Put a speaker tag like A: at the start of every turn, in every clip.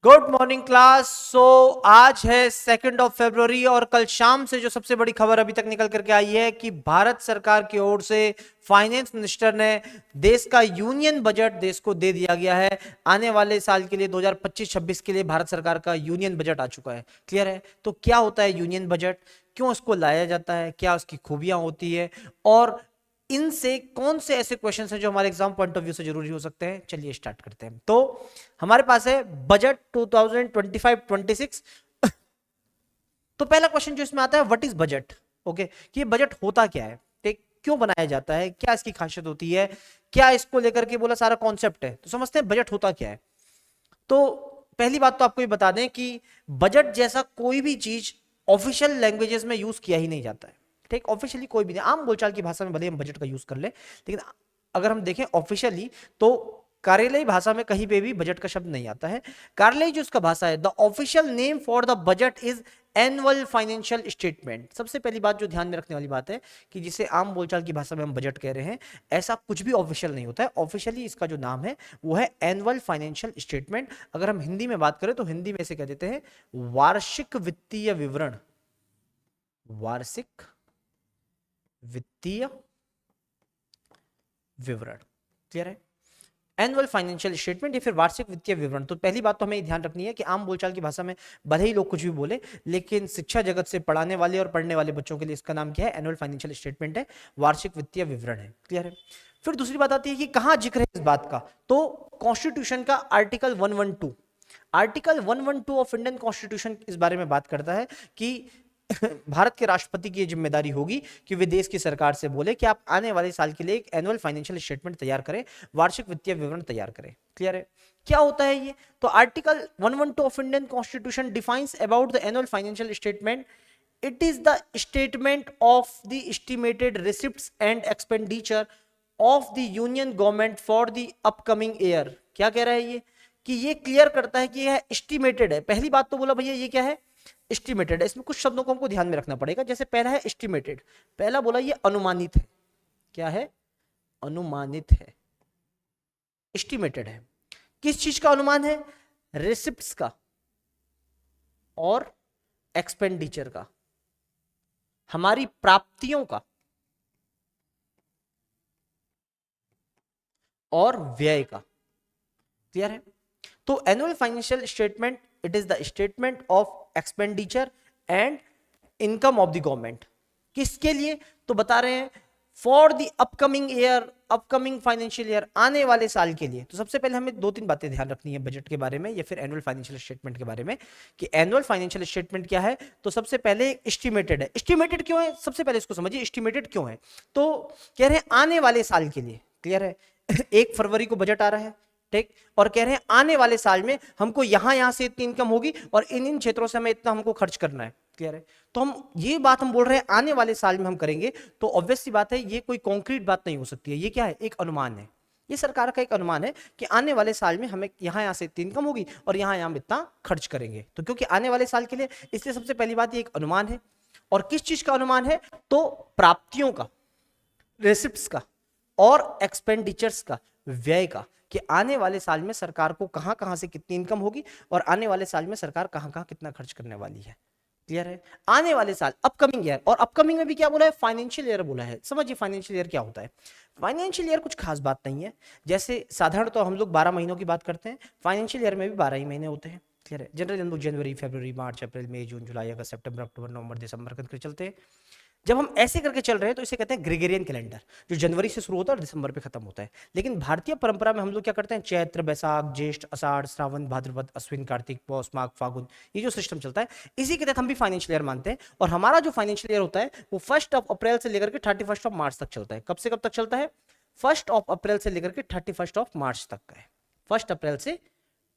A: Good morning class. आज है 2 फरवरी और कल शाम से जो सबसे बड़ी खबर अभी तक निकल करके आई है कि भारत सरकार की ओर से फाइनेंस मिनिस्टर ने देश का यूनियन बजट देश को दे दिया गया है। आने वाले साल के लिए 2025-26 के लिए भारत सरकार का यूनियन बजट आ चुका है। क्लियर है? तो क्या होता है यूनियन बजट, क्यों इसको लाया जाता है, क्या उसकी खूबियां होती है और इनसे कौन से ऐसे क्वेश्चन हैं जो हमारे एग्जाम पॉइंट ऑफ व्यू से जरूरी हो सकते हैं। चलिए स्टार्ट करते हैं। तो हमारे पास है बजट 2025-26। तो पहला क्वेश्चन जो इसमें आता है, व्हाट इज बजट। ओके, कि ये बजट होता क्या है, ठीक, क्यों बनाया जाता है, क्या इसकी खासियत होती है, क्या इसको लेकर के बोला सारा कॉन्सेप्ट है। तो समझते हैं बजट होता क्या है। तो पहली बात तो आपको ये बता दें कि बजट जैसा कोई भी चीज ऑफिशियल लैंग्वेजेस में यूज किया ही नहीं जाता है। ठीक, ऑफिशियली कोई भी नहीं। आम बोलचाल की भाषा में भले हम बजट का यूज कर ले, लेकिन अगर हम देखें ऑफिशियली तो कार्यालयी भाषा में कहीं पे भी बजट का शब्द नहीं आता है। कार्यालयी जो उसका भाषा है, the official name for the budget is annual financial statement. सबसे पहली बात जो ध्यान में रखने वाली बात है कि जिसे आम बोलचाल की भाषा में हम बजट कह रहे हैं, ऐसा कुछ भी ऑफिशियल नहीं होता है। ऑफिशियली इसका जो नाम है वो है एनुअल फाइनेंशियल स्टेटमेंट। अगर हम हिंदी में बात करें तो हिंदी में इसे कह देते हैं वार्षिक वित्तीय विवरण। वार्षिक वित्तीय विवरण। क्लियर है? एनुअल फाइनेंशियल स्टेटमेंट या फिर वार्षिक वित्तीय विवरण। तो पहली बात तो हमें ध्यान रखनी है कि आम बोलचाल की भाषा में भले ही लोग कुछ भी बोले, लेकिन शिक्षा जगत से पढ़ाने वाले और पढ़ने वाले बच्चों के लिए इसका नाम क्या है? एनुअल फाइनेंशियल स्टेटमेंट है, वार्षिक वित्तीय विवरण है। क्लियर है? फिर दूसरी बात आती है कि कहां जिक्र है इस बात का। तो कॉन्स्टिट्यूशन का article 112, article 112 of Indian constitution इस बारे में बात करता है कि भारत के राष्ट्रपति की जिम्मेदारी होगी कि वे देश की सरकार से बोले कि आप आने वाले साल के लिए एक एनुअल फाइनेंशियल स्टेटमेंट तैयार करें, वार्षिक वित्तीय विवरण तैयार करें। क्लियर है? क्या होता है ये? तो article 112 of Indian constitution defines about the annual financial statement. It is the statement of the estimated receipts and expenditure of the union government for the upcoming year. क्या कह रहा है ये? कि ये क्लियर करता है कि यह एस्टिमेटेड है। पहली बात तो बोला भैया ये क्या है? एस्टिमेटेड है। इसमें कुछ शब्दों को हमको ध्यान में रखना पड़ेगा। जैसे पहला है एस्टिमेटेड, पहला बोला ये अनुमानित है। क्या है? अनुमानित है, एस्टिमेटेड है। किस चीज का अनुमान है? रिसिप्ट्स का और एक्सपेंडिचर का, हमारी प्राप्तियों का और व्यय का। क्लियर है? तो annual financial statement it is the statement of expenditure and income of the government. किसके लिए? तो बता रहे हैं for the upcoming year, upcoming financial year, आने वाले साल के लिए। तो सबसे पहले हमें दो तीन बातें ध्यान रखनी है बजट के बारे में या फिर एनुअल फाइनेंशियल स्टेटमेंट के बारे में कि एनुअल फाइनेंशियल स्टेटमेंट क्या है। तो सबसे पहले एस्टिमेटेड है। एस्टिमेटेड क्यों है? सबसे पहले इसको समझिए, एस्टिमेटेड क्यों है। तो कह रहे हैं आने वाले साल के लिए। क्लियर है? 1 फरवरी को बजट आ रहा है, ठीक, और कह रहे हैं आने वाले साल में हमको यहां से इतनी इनकम होगी और इन क्षेत्रों से हमें इतना हमको खर्च करना है। क्लियर है? तो हम ये बात हम बोल रहे हैं आने वाले साल में हम करेंगे, तो ऑब्वियस सी बात है ये कोई कॉन्क्रीट बात नहीं हो सकती है। ये क्या है? एक अनुमान है। ये सरकार का एक अनुमान है कि आने वाले साल में हमें यहां से इतनी इनकम होगी और यहां हम इतना खर्च करेंगे। तो क्योंकि आने वाले साल के लिए, इसलिए सबसे पहली बात ये एक अनुमान है। और किस चीज का अनुमान है? तो प्राप्तियों का, रेसिप्ट्स का और एक्सपेंडिचर्स का, व्यय का, कि आने वाले साल में सरकार को कहां कहां से कितनी इनकम होगी और आने वाले साल में सरकार कहां कहां कितना खर्च करने वाली है। क्लियर है? आने वाले साल, अपकमिंग ईयर। और अपकमिंग में भी क्या बोला है? फाइनेंशियल ईयर बोला है। समझिए फाइनेंशियल ईयर क्या होता है। फाइनेंशियल ईयर कुछ खास बात नहीं है। जैसे साधारण तो हम लोग 12 महीनों की बात करते हैं, फाइनेंशियल ईयर में भी 12 ही महीने होते हैं। क्लियर है? जनरली हम लोग जनवरी, फरवरी, मार्च, अप्रैल, मई, जून, जुलाई, अगस्त, सितंबर, अक्टूबर, नवंबर, दिसंबर करके चलते हैं। जब हम ऐसे करके चल रहे हैं तो इसे कहते हैं ग्रेगोरियन कैलेंडर, जो जनवरी से शुरू होता है और दिसंबर पे खत्म होता है। लेकिन भारतीय परंपरा में हम लोग क्या करते हैं? चैत्र, बैसाख, ज्येष्ठ, आषाढ़, श्रावण, भाद्रपद, अश्विन, कार्तिक, पौष, माघ, फागुन, ये जो सिस्टम चलता है, इसी के तहत हम भी फाइनेंशियल ईयर मानते हैं। और हमारा जो फाइनेंशियल ईयर होता है वो 1 अप्रैल से लेकर के 31 मार्च तक चलता है। कब से कब तक चलता है? 1 अप्रैल से लेकर के 31 मार्च तक का है। 1 अप्रैल से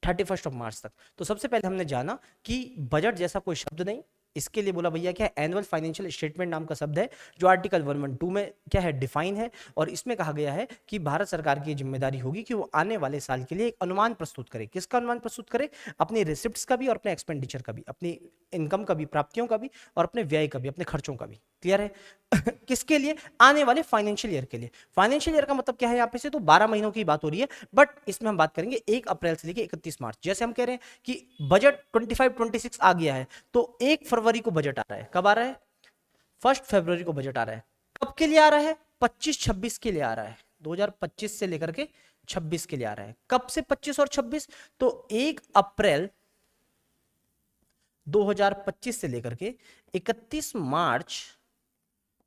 A: 31 मार्च तक। तो सबसे पहले हमने जाना कि बजट जैसा कोई शब्द नहीं, इसके लिए बोला भैया क्या है? एनुअल फाइनेंशियल स्टेटमेंट नाम का शब्द है जो आर्टिकल 112 में क्या है? डिफाइन है। और इसमें कहा गया है कि भारत सरकार की जिम्मेदारी होगी कि वो आने वाले साल के लिए एक अनुमान प्रस्तुत करे। किसका अनुमान प्रस्तुत करे? अपने रिसिप्ट्स का भी और अपने एक्सपेंडिचर का भी, अपनी इनकम का भी, प्राप्तियों का भी और अपने व्यय का भी, अपने खर्चों का भी। क्लियर है? किसके लिए? आने वाले फाइनेंशियल ईयर के लिए। फाइनेंशियल ईयर का मतलब क्या है यहाँ पे से? तो 12 महीनों की बात हो रही है, बट इसमें हम बात करेंगे 1 अप्रैल से लेकर 31 मार्च। जैसे हम कह रहे हैं कि बजट 25-26 आ गया है, तो 1 फरवरी को बजट आ रहा है। कब आ रहा है? 1 फरवरी को बजट आ रहा है। कब के लिए आ रहा है? 25-26 के लिए आ रहा है। 2025 से लेकर के 26 के लिए आ रहा है। कब से 25 और 26? तो 1 अप्रैल 2025 से लेकर के 31 मार्च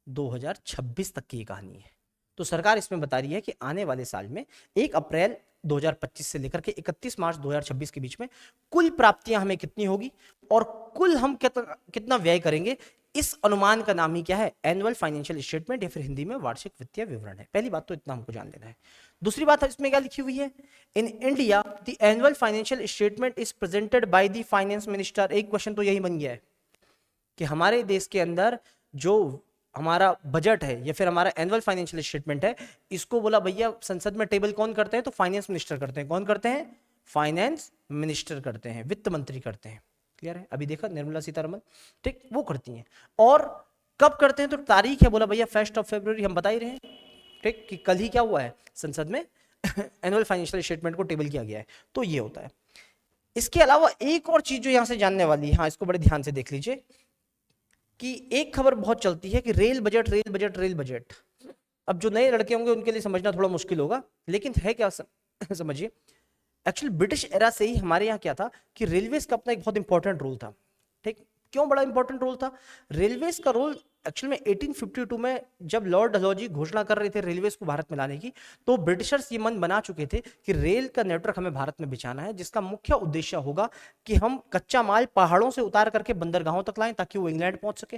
A: 2026 तक की कहानी है। तो सरकार इसमें बता रही है कि आने वाले साल में 1 अप्रैल 2025 से लेकर के 31 मार्च 2026 के बीच में कुल प्राप्तियां हमें कितनी होगी और कुल हम कितना व्यय करेंगे, इस अनुमान का नाम ही क्या है? एनुअल फाइनेंशियल स्टेटमेंट, या फिर हिंदी में वार्षिक वित्तीय विवरण है। पहली बात तो इतना हमको जान लेना है। दूसरी बात इसमें क्या लिखी हुई है? In India the annual financial statement is presented by the finance minister. एक क्वेश्चन तो यही बन गया है कि हमारे देश के अंदर जो हमारा बजट है या फिर हमारा एनुअल फाइनेंशियल स्टेटमेंट है, इसको बोला भैया संसद में टेबल कौन करते हैं? तो फाइनेंस मिनिस्टर करते हैं। कौन करते हैं? फाइनेंस मिनिस्टर करते हैं, वित्त मंत्री करते हैं। क्लियर है? अभी देखा निर्मला सीतारमन, ठीक, वो करती हैं। और कब करते हैं? तो तारीख है, बोला भैया 1 फरवरी, हम बता ही रहे हैं, ठीक, कि कल ही क्या हुआ है संसद में एनुअल फाइनेंशियल स्टेटमेंट को टेबल किया गया है। तो ये होता है। इसके अलावा एक और चीज जो यहां से जानने वाली है, हाँ, इसको बड़े ध्यान से देख लीजिए कि एक खबर बहुत चलती है कि rail budget, rail budget, rail budget. अब जो नए लड़के होंगे उनके लिए समझना थोड़ा मुश्किल होगा, लेकिन है क्या समझिए। एक्चुअली ब्रिटिश एरा से ही हमारे यहाँ क्या था कि रेलवेज का अपना एक बहुत इंपॉर्टेंट रोल था, ठीक। क्यों बड़ा इंपॉर्टेंट रोल था? रेलवेज का रोल एक्चुअल में 1852 में जब लॉर्ड डलहौजी घोषणा कर रहे थे रेलवेज को भारत में लाने की, तो ब्रिटिशर्स ये मन बना चुके थे कि रेल का नेटवर्क हमें भारत में बिछाना है, जिसका मुख्य उद्देश्य होगा कि हम कच्चा माल पहाड़ों से उतार करके बंदरगाहों तक लाएं ताकि वो इंग्लैंड पहुंच सके,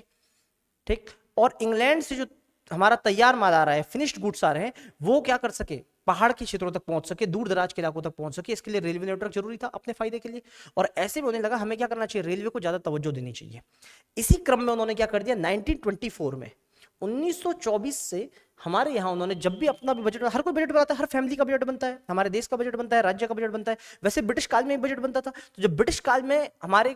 A: ठीक। और इंग्लैंड से जो हमारा तैयार माल आ रहा है, फिनिश्ड गुड्स आ रहे हैं, वो क्या कर सके? पहाड़ के क्षेत्रों तक पहुंच सके, दूर दराज के इलाकों तक पहुंच सके। इसके लिए रेलवे नेटवर्क जरूरी था अपने फायदे के लिए। और ऐसे में उन्हें लगा हमें क्या करना चाहिए? रेलवे को ज्यादा तवज्जो देनी चाहिए। इसी क्रम में उन्होंने क्या कर दिया? 1924 में, 1924 से हमारे यहाँ उन्होंने जब भी अपना भी बजट, हर कोई बजट बनाता है, हर फैमिली का बजट बनता है, हमारे देश का बजट बनता है, राज्य का बजट बनता है। वैसे ब्रिटिश काल में एक बजट बनता था। तो जब ब्रिटिश काल में हमारे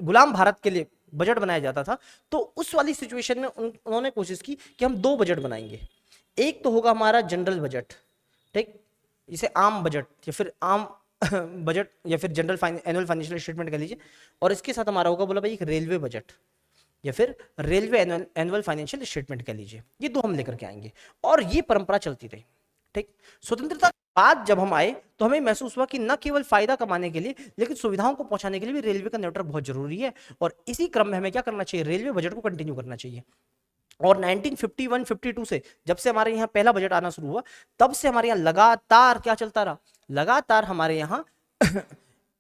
A: गुलाम भारत के लिए बजट बनाया जाता था, तो उस वाली सिचुएशन में उन्होंने कोशिश की कि हम 2 बजट बनाएंगे। एक तो होगा हमारा जनरल बजट, ठीक, जिसे आम बजट या फिर आम बजट या फिर जनरल एनुअल फाइनेंशियल स्टेटमेंट कह लीजिए। और इसके साथ हमारा होगा, बोला भाई, एक रेलवे बजट या फिर रेलवे एनुअल फाइनेंशियल स्टेटमेंट कह लीजिए। ये 2 हम लेकर के आएंगे और ये परंपरा चलती रही, ठीक। स्वतंत्रता बाद जब हम आए तो हमें महसूस हुआ कि न केवल फायदा कमाने के लिए लेकिन सुविधाओं को पहुंचाने के लिए भी रेलवे का नेटवर्क बहुत जरूरी है। और इसी क्रम में हमें क्या करना चाहिए? रेलवे बजट को कंटिन्यू करना चाहिए। और 1951-52 से जब से हमारे यहाँ पहला बजट आना शुरू हुआ, तब से हमारे यहाँ लगातार क्या चलता रहा? लगातार हमारे यहाँ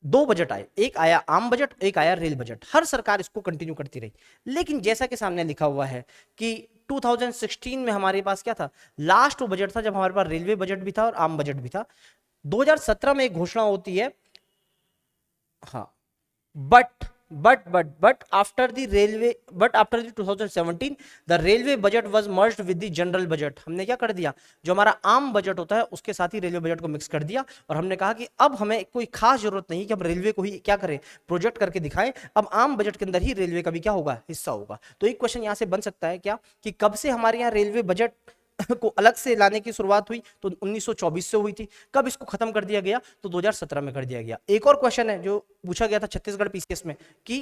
A: 2 बजट आए। एक आया आम बजट, एक आया रेल बजट। हर सरकार इसको कंटिन्यू करती रही। लेकिन जैसा कि सामने लिखा हुआ है कि 2016 में हमारे पास क्या था? लास्ट वो बजट था जब हमारे पास रेलवे बजट भी था और आम बजट भी था। 2017 में एक घोषणा होती है, हाँ, but after the 2017 the railway budget was merged with the general budget। हमने क्या कर दिया? जो हमारा आम बजट होता है उसके साथ ही रेलवे बजट को मिक्स कर दिया। और हमने कहा कि अब हमें कोई खास जरूरत नहीं कि हम रेलवे को ही क्या करें? प्रोजेक्ट करके दिखाएं। अब आम बजट के अंदर ही रेलवे का भी क्या होगा? हिस्सा होगा। तो एक क्वेश्चन यहां से बन सकता है क्या कि कब से हमारे यहाँ रेलवे बजट को अलग से लाने की शुरुआत हुई? तो 1924 से हुई थी। कब इसको खत्म कर दिया गया? तो 2017 में कर दिया गया। एक और क्वेश्चन है जो पूछा गया था छत्तीसगढ़ पीसीएस में कि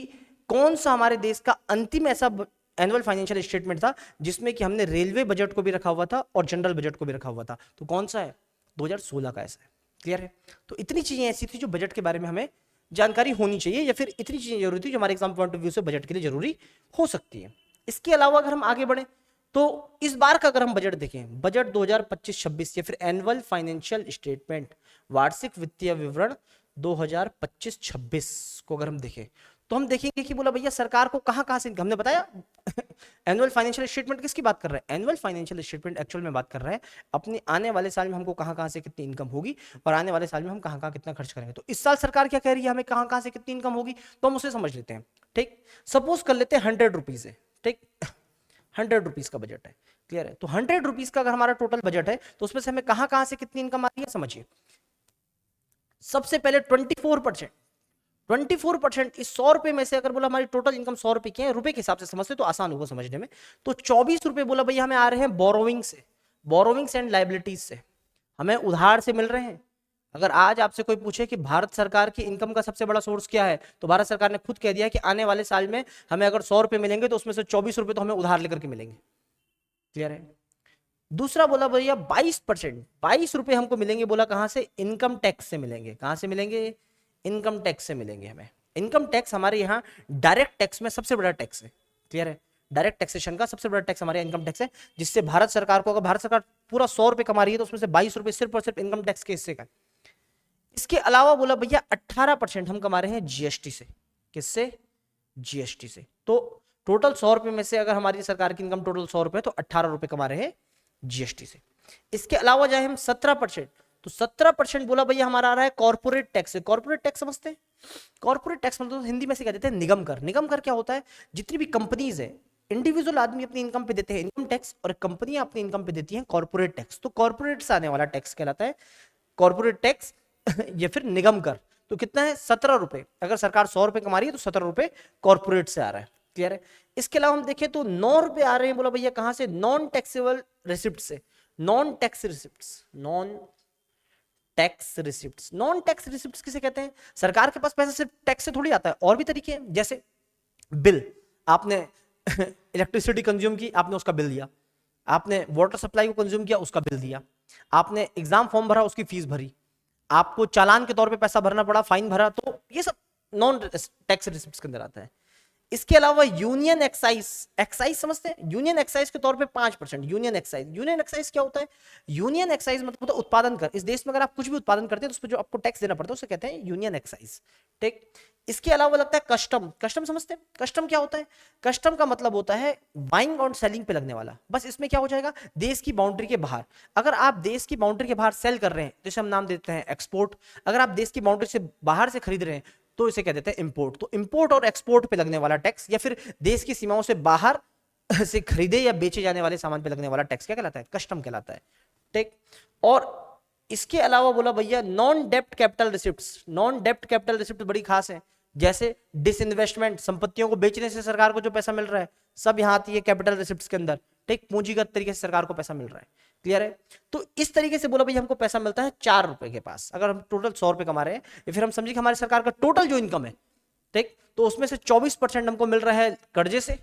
A: कौन सा हमारे देश का अंतिम ऐसा एनुअल फाइनेंशियल स्टेटमेंट था जिसमें कि हमने रेलवे बजट को भी रखा हुआ था और जनरल बजट को भी रखा हुआ था? तो कौन सा है? 2016 का ऐसा है। क्लियर है? तो इतनी चीजें ऐसी थी जो बजट के बारे में हमें जानकारी होनी चाहिए, या फिर इतनी चीजें जरूरी थी जो हमारे एग्जाम पॉइंट ऑफ व्यू से बजट के लिए जरूरी हो सकती है। इसके अलावा अगर हम आगे बढ़े तो इस बार का अगर हम बजट देखें, बजट 2025-26 या फिर एनुअल फाइनेंशियल स्टेटमेंट, वार्षिक वित्तीय विवरण 2025-26 को अगर हम देखें तो हम देखेंगे कि बोला भैया सरकार को कहां से, हमने बताया एनुअल फाइनेंशियल स्टेटमेंट किसकी बात कर रहा है? एनुअल फाइनेंशियल स्टेटमेंट एक्चुअल में बात कर रहा है अपनी आने वाले साल में हमको कहां से कितनी इनकम होगी और आने वाले साल में हम कहां कितना खर्च करेंगे। तो इस साल सरकार क्या कह रही है हमें कहां से कितनी इनकम होगी, तो हम उसे समझ लेते हैं, ठीक। सपोज कर लेते हैं 100 रुपीज है, ठीक, 100 रुपीज का बजट है। क्लियर है? तो 100 रुपीज का अगर हमारा टोटल बजट है तो उसमें से हमें कहां से कितनी इनकम आ रही है समझिए। सबसे पहले 24%, 24%। इस 100 रुपए में से अगर बोला हमारी टोटल इनकम 100 रुपए की है, रुपए के हिसाब से समझते तो आसान होगा समझने में, तो 24 रुपए बोला भैया हमें आ रहे हैं बोरोविंग से, बोरोविंग्स एंड लाइबिलिटीज से, हमें उधार से मिल रहे हैं। अगर आज आपसे कोई पूछे कि भारत सरकार की इनकम का सबसे बड़ा सोर्स क्या है, तो भारत सरकार ने खुद कह दिया कि आने वाले साल में हमें अगर 100 रुपए मिलेंगे तो उसमें से 24 रुपए तो हमें उधार लेकर के मिलेंगे। क्लियर है। दूसरा बोला भैया 22%, 22 रुपए हमको मिलेंगे, बोला कहां से, इनकम टैक्स से मिलेंगे। कहां से मिलेंगे, इनकम टैक्स से मिलेंगे हमें। इनकम टैक्स हमारे यहाँ डायरेक्ट टैक्स में सबसे बड़ा टैक्स है। क्लियर है। डायरेक्ट टैक्सेशन का सबसे बड़ा टैक्स हमारे इनकम टैक्स है, जिससे भारत सरकार को, अगर भारत सरकार पूरा 100 रुपए कमा रही है तो उसमें से 22 रुपए सिर्फ और सिर्फ इनकम टैक्स के हिस्से का। इसके अलावा बोला भैया 18% हम कमा रहे हैं जीएसटी से। किससे, जीएसटी से। तो टोटल 100 रुपए में से अगर हमारी सरकार की इनकम टोटल 100 रुपए तो 18 रुपए कमा रहे हैं जीएसटी से। इसके अलावा जाए हम 17%, तो 17% बोला भैया हमारा आ रहा है कॉर्पोरेट टैक्स से। कॉर्पोरेट टैक्स समझते हैं, कॉर्पोरेट टैक्स मतलब हिंदी में से कह देते हैं निगम कर। निगम कर क्या होता है, जितनी भी कंपनीज है, इंडिविजुअल आदमी अपनी इनकम पे देते हैं इनकम टैक्स, और कंपनियां अपनी इनकम पे देती हैं कॉर्पोरेट टैक्स। तो कॉर्पोरेट से आने वाला टैक्स कहलाता है कॉर्पोरेट टैक्स या फिर निगम कर। तो कितना है, 17 रुपए। अगर सरकार 100 रुपए कमा रही है तो 17 रुपए कॉर्पोरेट से आ रहा है। क्लियर है। इसके अलावा हम देखें तो 9 रुपए आ रहे हैं, बोला भैया कहां से, नॉन टैक्सेबल रिसिप्ट से। Non tax receipts, non tax receipts. Non tax receipts किसे कहते हैं, सरकार के पास पैसा सिर्फ टैक्स से थोड़ी आता है, और भी तरीके हैं। जैसे बिल, आपने इलेक्ट्रिसिटी कंज्यूम की, आपने उसका बिल दिया। आपने वाटर सप्लाई को कंज्यूम किया, उसका बिल दिया। आपने एग्जाम फॉर्म भरा, उसकी फीस भरी। आपको चालान के तौर पे पैसा भरना पड़ा, फाइन भरा, तो ये सब नॉन टैक्स रिसिप्ट्स के अंदर आता है। इसके अलावा यूनियन एक्साइज, एक्साइज समझते हैं, यूनियन एक्साइज के तौर पे 5%। यूनियन एक्साइज, यूनियन एक्साइज क्या होता है, यूनियन एक्साइज मतलब होता है उत्पादन कर। इस देश में अगर आप कुछ भी उत्पादन करते हैं तो उस पर जो आपको टैक्स देना पड़ता है उसे कहते हैं यूनियन एक्साइज। ठीक। इसके अलावा लगता है कस्टम। कस्टम समझते हैं, कस्टम क्या होता है, कस्टम का मतलब होता है बाइंग और सेलिंग पे लगने वाला। बस इसमें क्या हो जाएगा, देश की बाउंड्री के बाहर, अगर आप देश की बाउंड्री के बाहर सेल कर रहे हैं तो इसे हम नाम देते हैं एक्सपोर्ट। अगर आप देश की बाउंड्री से बाहर से खरीद रहे हैं तो इसे कह देते हैं इंपोर्ट। तो इंपोर्ट और एक्सपोर्ट पे लगने वाला टैक्स, या फिर देश की सीमाओं से बाहर से खरीदे या बेचे जाने वाले सामान पे लगने वाला टैक्स क्या कहलाता है, कस्टम कहलाता है। ठीक। और इसके अलावा बोला भैया नॉन डेप्ट कैपिटल रिसिप्ट्स। नॉन डेप्ट कैपिटल रिसिप्ट बड़ी खास है, जैसे डिसइन्वेस्टमेंट, संपत्तियों को बेचने से सरकार को जो पैसा मिल रहा है सब यहां आती है कैपिटल रिसिप्ट्स के अंदर। ठीक। पूंजीगत तरीके से सरकार को पैसा मिल रहा है। क्लियर है। तो इस तरीके से बोला भैया हमको पैसा मिलता है 4 रुपए के पास, अगर हम टोटल 100 रुपए कमा रहे हैं, या फिर हम समझे कि हमारी सरकार का टोटल जो इनकम है, ठीक, तो उसमें से 24% हमको मिल रहा है कर्जे से,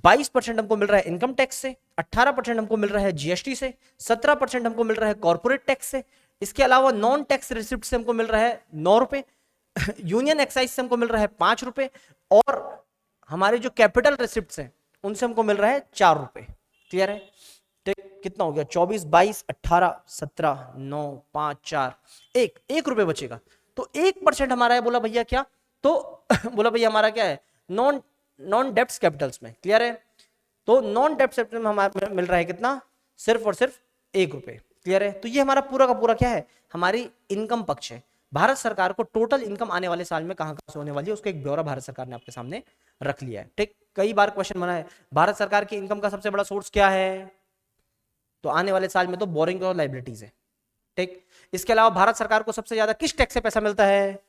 A: 22% हमको मिल रहा है इनकम टैक्स से, 18% हमको मिल रहा है जीएसटी से, 17% हमको मिल रहा है कॉर्पोरेट टैक्स से। इसके अलावा नॉन टैक्स रिसिप्ट से हमको मिल रहा है 9 रुपए, यूनियन एक्साइज से हमको मिल रहा है 5 रुपए, और हमारे जो कैपिटल रिसिप्ट हैं उनसे हमको मिल रहा है 4 रुपए। क्लियर है। कितना हो गया, 24, 22, 18, 17, 9, 5, 4, 1 रुपए बचेगा। तो 1% हमारा है, बोला भैया क्या, तो बोला भैया हमारा क्या है, नॉन डेप्ट कैपिटल्स में। क्लियर है। तो नॉन डेप्ट कैपिटल में हमारा मिल रहा है कितना, सिर्फ और सिर्फ 1 रुपए। क्लियर है। तो ये हमारा पूरा का पूरा क्या है, हमारी इनकम पक्ष है। भारत सरकार को टोटल इनकम आने वाले साल में कहां कहां से होने वाली है उसका एक ब्यौरा भारत सरकार ने आपके सामने रख लिया है। ठीक। कई बार क्वेश्चन बना है, भारत सरकार की इनकम का सबसे बड़ा सोर्स क्या है, तो आने वाले साल में तो बोरिंग और लाइबिलिटीज है। ठीक। इसके अलावा भारत सरकार को सबसे ज्यादा किस टैक्स से पैसा मिलता है,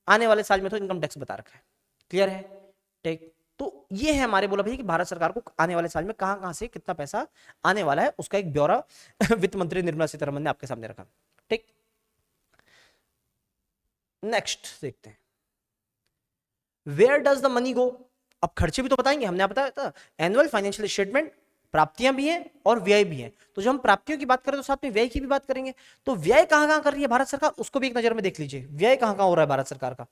A: आने वाले साल में तो इनकम टैक्स बता रखा है। क्लियर है। ठीक। तो ये है हमारे, बोला भैया कि भारत सरकार को आने वाले साल में कहां कहां से कितना पैसा आने वाला है उसका एक ब्यौरा वित्त मंत्री निर्मला सीतारमण ने आपके सामने रखा। ठीक। नेक्स्ट देखते हैं, where does the money go. अब खर्चे भी तो बताएंगे, हमने बताया था एनुअल फाइनेंशियल स्टेटमेंट प्राप्तियां भी हैं और व्यय भी हैं। तो जब हम प्राप्तियों की बात करें तो साथ में व्यय की भी बात करेंगे। तो व्यय कहां कहां कर रही है भारत सरकार, उसको भी एक नजर में देख लीजिए, व्यय कहां कहां हो रहा है भारत सरकार का।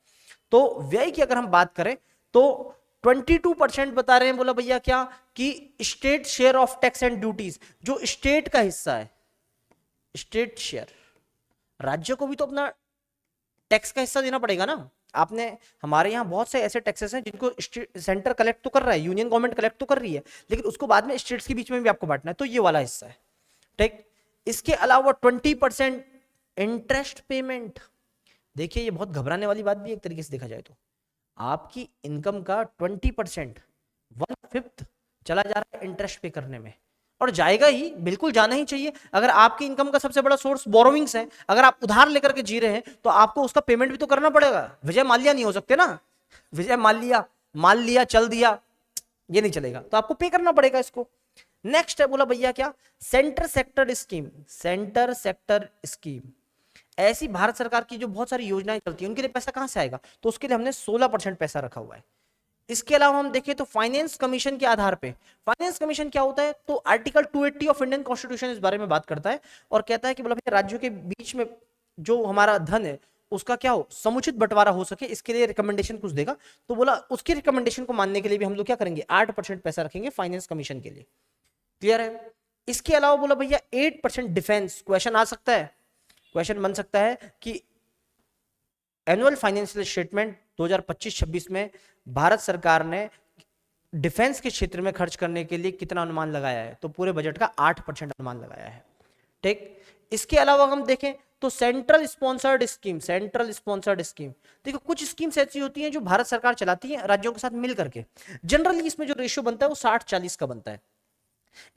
A: तो व्यय की अगर हम बात करें तो 22% बता रहे हैं, बोला भैया क्या, कि state share of tax and duties, जो स्टेट का हिस्सा है, स्टेट शेयर, राज्य को भी तो अपना टैक्स का हिस्सा देना पड़ेगा ना। आपने, हमारे यहाँ बहुत से ऐसे टैक्सेस हैं जिनको सेंटर कलेक्ट तो कर रहा है, यूनियन गवर्नमेंट कलेक्ट तो कर रही है, लेकिन उसको बाद में स्टेट्स के बीच में भी आपको बांटना है, तो ये वाला हिस्सा है। ठीक। इसके अलावा 20% इंटरेस्ट पेमेंट। देखिए ये बहुत घबराने वाली बात भी एक तरीके से देखा जाए तो, आपकी इनकम का 20%, 1/5 चला जा रहा है इंटरेस्ट पे करने में। और जाएगा ही, बिल्कुल जाना ही चाहिए। अगर आपकी इनकम का सबसे बड़ा सोर्स बोरोविंग्स है, अगर आप उधार लेकर के जी रहे हैं तो आपको उसका पेमेंट भी तो करना पड़ेगा। विजय माल्या नहीं हो सकते ना, विजय माल्या माल लिया चल दिया, ये नहीं चलेगा, तो आपको पे करना पड़ेगा इसको। नेक्स्ट है बोला भैया क्या, centre sector scheme. Centre sector scheme ऐसी भारत सरकार की जो बहुत सारी योजनाएं चलती हैं, उनके लिए पैसा कहां से आएगा, तो उसके लिए हमने 16% पैसा रखा हुआ है। इसके अलावा हम देखें तो फाइनेंस कमीशन के आधार पे, फाइनेंस कमीशन क्या होता है, तो आर्टिकल 280 ऑफ इंडियन कॉन्स्टिट्यूशन इस बारे में बात करता है और कहता है कि बोला भैया राज्यों के बीच में जो हमारा धन है उसका क्या हो, समुचित बंटवारा हो सके, इसके लिए रिकमेंडेशन कुछ देगा। तो बोला उसकी रिकमेंडेशन को मानने के लिए भी हम लोग क्या करेंगे, 8% पैसा रखेंगे फाइनेंस कमीशन के लिए। क्लियर है। इसके अलावा बोला भैया 8% डिफेंस। क्वेश्चन आ सकता है, क्वेश्चन बन सकता है कि एनुअल फाइनेंशियल स्टेटमेंट 2025-26 में भारत सरकार ने डिफेंस के क्षेत्र में खर्च करने के लिए कितना अनुमान लगाया है, तो पूरे बजट का 8% अनुमान लगाया है। ठीक। इसके अलावा हम देखें तो central sponsored scheme, central sponsored scheme, देखो कुछ स्कीम्स ऐसी होती हैं जो भारत सरकार चलाती है राज्यों के साथ मिल करके। जनरली इसमें जो रेशियो बनता है वो 60-40 का बनता है।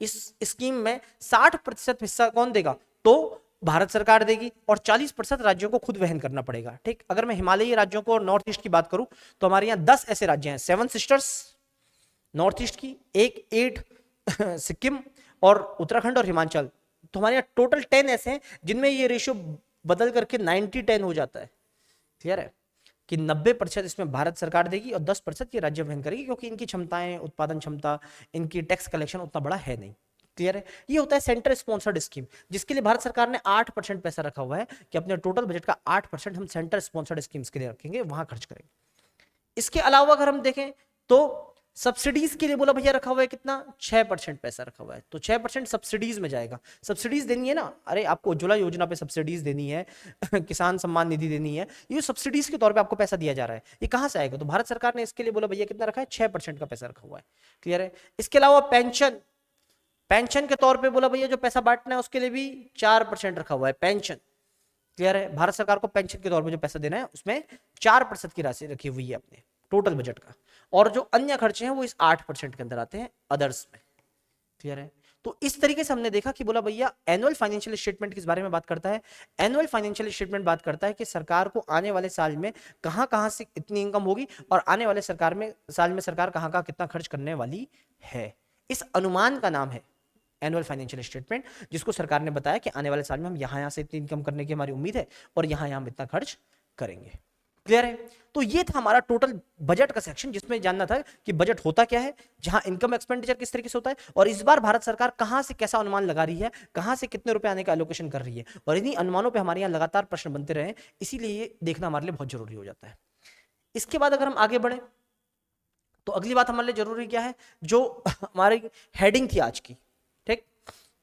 A: इस स्कीम में 60% हिस्सा कौन देगा, तो भारत सरकार देगी और 40% राज्यों को खुद वहन करना पड़ेगा। ठीक। अगर मैं हिमालयी राज्यों को और नॉर्थ ईस्ट की बात करूं तो हमारे यहाँ 10 ऐसे राज्य हैं, 7 सिस्टर्स नॉर्थ ईस्ट की, एक 8 सिक्किम और उत्तराखंड और हिमाचल, तो हमारे यहाँ टोटल 10 ऐसे हैं जिनमें ये रेशियो बदल करके 90-10 हो जाता है। क्लियर है कि 90% इसमें भारत सरकार देगी और 10% ये राज्य वहन करेगी, क्योंकि इनकी क्षमताएं, उत्पादन क्षमता, इनकी टैक्स कलेक्शन उतना बड़ा है नहीं। क्लियर है। ये होता है सेंटर स्पॉन्सर्ड स्कीम, जिसके लिए भारत सरकार ने 8% पैसा रखा हुआ है कि अपने टोटल बजट का 8% हम सेंटर स्पॉन्सर्ड स्कीम्स के लिए रखेंगे, वहां खर्च करेंगे। इसके अलावा अगर हम देखें तो सब्सिडीज के लिए बोला भैया रखा हुआ है कितना, 6% पैसा रखा हुआ है, तो 6% सब्सिडीज में जाएगा। सब्सिडीज देनी है ना, अरे आपको उज्ज्वला योजना पे सब्सिडीज देनी है किसान सम्मान निधि देनी है, ये सब्सिडीज के तौर पे आपको पैसा दिया जा रहा है, ये कहां से आएगा, तो भारत सरकार ने इसके लिए बोला भैया कितना रखा है, 6% का पैसा रखा हुआ है। क्लियर है। इसके अलावा पेंशन, पेंशन के तौर पे बोला भैया जो पैसा बांटना है उसके लिए भी 4% रखा हुआ है, पेंशन। क्लियर है। भारत सरकार को पेंशन के तौर पे जो पैसा देना है उसमें 4% की राशि रखी हुई है अपने टोटल बजट का, और जो अन्य खर्चे हैं वो इस 8% के अंदर आते हैं, अदर्स में। क्लियर है। तो इस तरीके से हमने देखा कि बोला भैया एनुअल फाइनेंशियल स्टेटमेंट किस बारे में बात करता है, एनुअल फाइनेंशियल स्टेटमेंट बात करता है कि सरकार को आने वाले साल में कहां कहां से इतनी इनकम होगी और आने वाले साल में सरकार कहां कहां कितना खर्च करने वाली है, इस अनुमान का नाम है एनुअल फाइनेंशियल स्टेटमेंट, जिसको सरकार ने बताया कि आने वाले साल में हम यहां से इतनी इनकम करने की हमारी उम्मीद है और यहां हम इतना खर्च करेंगे। क्लियर है। तो ये था हमारा टोटल बजट का सेक्शन, जिसमें जानना था कि बजट होता क्या है, जहां इनकम एक्सपेंडिचर किस तरीके से होता है, और इस बार भारत सरकार कहां से कैसा अनुमान लगा रही है, कहां से कितने रुपए आने का एलोकेशन कर रही है, और इन्हीं अनुमानों पे हमारे यहाँ लगातार प्रश्न बनते रहे, इसीलिए ये देखना हमारे लिए बहुत जरूरी हो जाता है। इसके बाद अगर हम आगे बढ़े तो अगली बात हमारे लिए जरूरी क्या है, जो हमारी हेडिंग थी आज की। ठीक।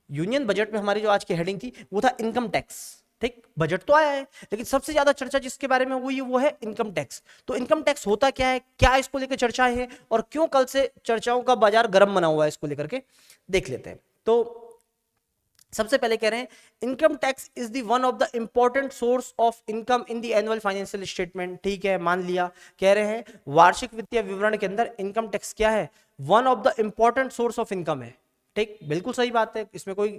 A: यूनियन बजट में हमारी जो आज की हेडिंग थी वो था इनकम टैक्स। ठीक। बजट तो आया है लेकिन सबसे ज्यादा चर्चा जिसके बारे में हुई वो है इनकम टैक्स। तो इनकम टैक्स होता क्या है, क्या इसको लेकर चर्चाएं हैं और क्यों कल से चर्चाओं का बाजार गर्म बना हुआ है, इसको लेकर के देख लेते हैं। तो सबसे पहले कह रहे हैं income tax is the one of the important source of income in the annual financial statement. ठीक है, मान लिया। कह रहे हैं वार्षिक वित्तीय विवरण के अंदर इनकम टैक्स क्या है, one of the important source of income है। ठीक, बिल्कुल सही बात है, इसमें कोई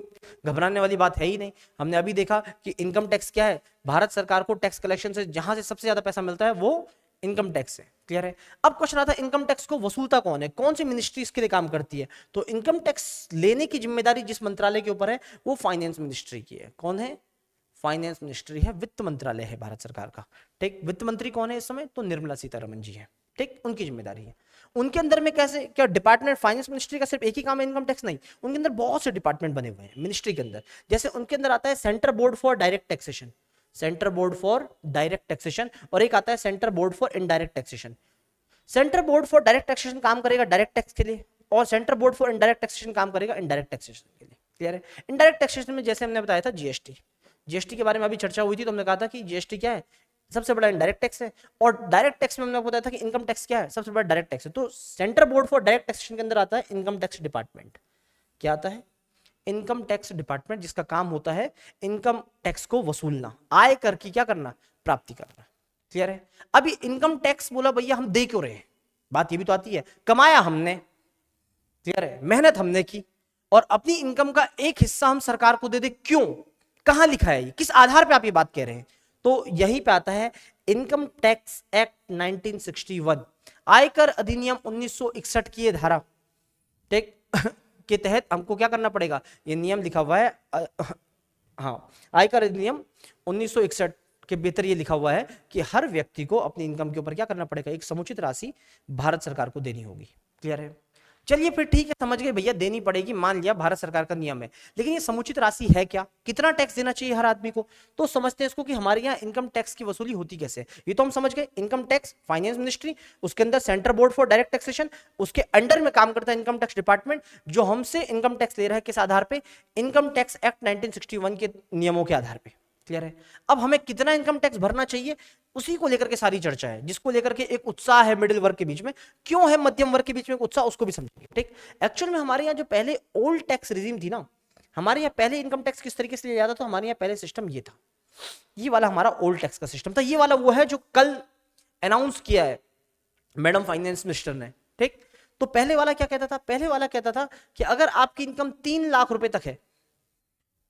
A: घबराने वाली बात है ही नहीं। हमने अभी देखा कि इनकम टैक्स क्या है, भारत सरकार को टैक्स कलेक्शन से जहां से सबसे ज्यादा पैसा मिलता है वो इनकम टैक्स है। क्लियर है। अब क्वेश्चन आता है इनकम टैक्स को वसूलता कौन है, कौन सी मिनिस्ट्री इसके लिए काम करती है, तो इनकम टैक्स लेने की जिम्मेदारी जिस मंत्रालय के ऊपर है वो फाइनेंस मिनिस्ट्री की है। कौन है, फाइनेंस मिनिस्ट्री है, वित्त मंत्रालय है भारत सरकार का। ठीक, वित्त मंत्री कौन है इस समय, तो निर्मला सीतारमण जी है। ठीक, उनकी जिम्मेदारी है। उनके अंदर में कैसे, क्या डिपार्टमेंट फाइनेंस मिनिस्ट्री का सिर्फ एक ही काम है इनकम टैक्स, नहीं, उनके अंदर बहुत से डिपार्टमेंट बने हुए हैं मिनिस्ट्री के अंदर। जैसे उनके अंदर आता है centre board for direct taxation, centre board for direct taxation, और एक आता है centre board for indirect taxation. Centre board for direct taxation काम करेगा डायरेक्ट टैक्स के लिए, और centre board for indirect taxation काम करेगा इनडायरेक्ट टैक्सेशन के लिए। क्लियर है। इनडायरेक्ट टैक्सेशन में जैसे हमने बताया था जीएसटी, जीएसटी के बारे में अभी चर्चा हुई थी, तो हमने कहा था कि जीएसटी क्या है, सबसे बड़ा इनडायरेक्ट टैक्स है, और डायरेक्ट टैक्स में हमने आपको बताया था कि इनकम टैक्स क्या है, सबसे बड़ा डायरेक्ट टैक्स है। तो centre board for direct taxation के अंदर आता है इनकम टैक्स डिपार्टमेंट। क्या आता है, इनकम टैक्स डिपार्टमेंट, जिसका काम होता है इनकम टैक्स को वसूलना, आय कर की क्या करना, प्राप्ति करना। क्लियर है। अभी इनकम टैक्स बोला भैया हम दे क्यों रहे हैं, बात ये भी तो आती है, कमाया हमने, क्लियर है, मेहनत हमने की, और अपनी इनकम का एक हिस्सा हम सरकार को दे दे, क्यों, कहां लिखा है, किस आधार पे आप ये बात कह रहे हैं? तो यहीं पे आता है इनकम टैक्स एक्ट 1961, आयकर अधिनियम 1961 की ये धारा, ठीक के तहत हमको क्या करना पड़ेगा, ये नियम लिखा हुआ है, हाँ, आयकर अधिनियम 1961 के भीतर ये लिखा हुआ है कि हर व्यक्ति को अपनी इनकम के ऊपर क्या करना पड़ेगा, एक समुचित राशि भारत सरकार को देनी होगी। क्लियर है? चलिए फिर ठीक है, समझ गए भैया, देनी पड़ेगी, मान लिया भारत सरकार का नियम है, लेकिन ये समुचित राशि है क्या, कितना टैक्स देना चाहिए हर आदमी को? तो समझते हैं इसको कि हमारे यहाँ इनकम टैक्स की वसूली होती कैसे। ये तो हम समझ गए, इनकम टैक्स फाइनेंस मिनिस्ट्री, उसके अंदर central board for direct taxation, उसके अंडर में काम करता है इनकम टैक्स डिपार्टमेंट, जो हमसे इनकम टैक्स ले रहा है किस आधार पे, इनकम टैक्स एक्ट 1961 के नियमों के आधार पे। क्लियर है? अब हमें कितना इनकम टैक्स भरना चाहिए, उसी को लेकर के सारी चर्चा है, जिसको लेकर के एक उत्साह है मिडिल वर्ग के बीच में। क्यों है मध्यम वर्ग के बीच में उत्साह, उसको भी समझेंगे। ठीक, एक्चुअल में हमारे यहाँ जो पहले ओल्ड टैक्स रिजीम थी ना, हमारे यहाँ पहले इनकम टैक्स किस तरीके से लिया जाता था, हमारे यहाँ पहले सिस्टम ये था, ये वाला हमारा ओल्ड टैक्स का सिस्टम था। ये वाला वो है जो कल अनाउंस किया है मैडम फाइनेंस मिनिस्टर ने। ठीक, तो पहले वाला क्या कहता था, पहले वाला कहता था कि अगर आपकी इनकम 3 लाख रुपए तक है